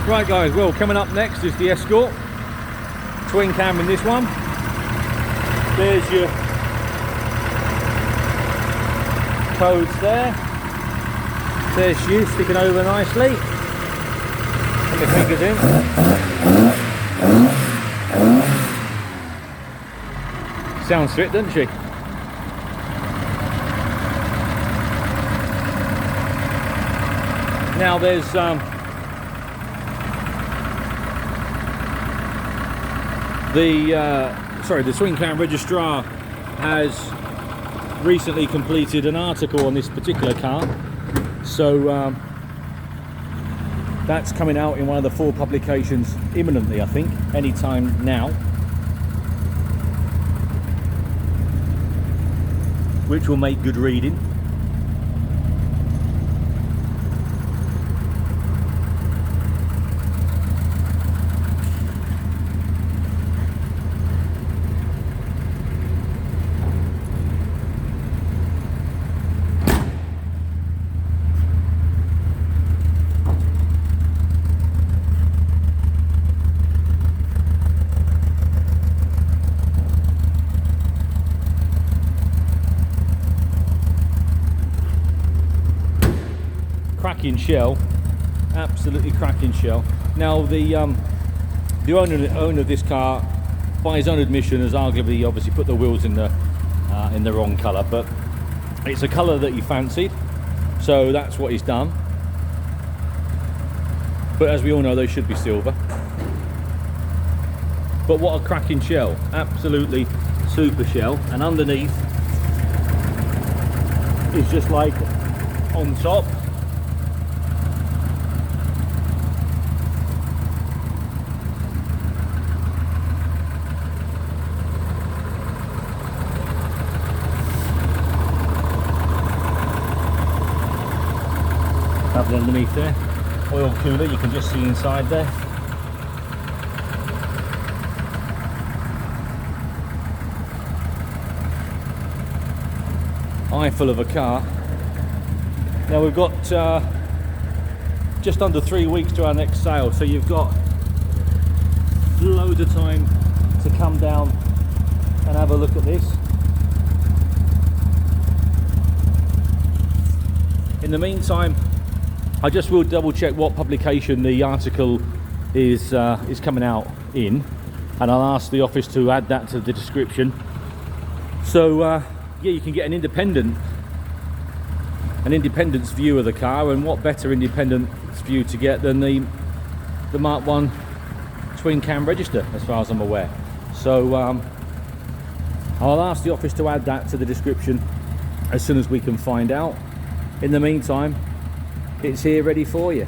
Right guys, well, coming up next is the Escort. Twin cam in this one. There's your codes there. There's you sticking over nicely. Put my fingers in. Sounds fit, doesn't she? Now there's the Twin Cam Registrar has recently completed an article on this particular car, so that's coming out in one of the 4 publications imminently, I think, anytime now, which will make good reading. Cracking shell, absolutely cracking shell. Now the owner of this car, by his own admission, has arguably obviously put the wheels in the wrong colour, but it's a colour that he fancied, so that's what he's done. But as we all know, they should be silver. But what a cracking shell, absolutely super shell, and underneath is just like on top. Underneath there, oil cooler, you can just see inside there. Eyeful of a car. Now we've got just under 3 weeks to our next sale, so you've got loads of time to come down and have a look at this. In the meantime, I just will double check what publication the article is coming out in, and I'll ask the office to add that to the description. So yeah, you can get an independence view of the car, and what better independence view to get than the Mark 1 Twin Cam Register, as far as I'm aware. So I'll ask the office to add that to the description as soon as we can find out. In the meantime, it's here ready for you.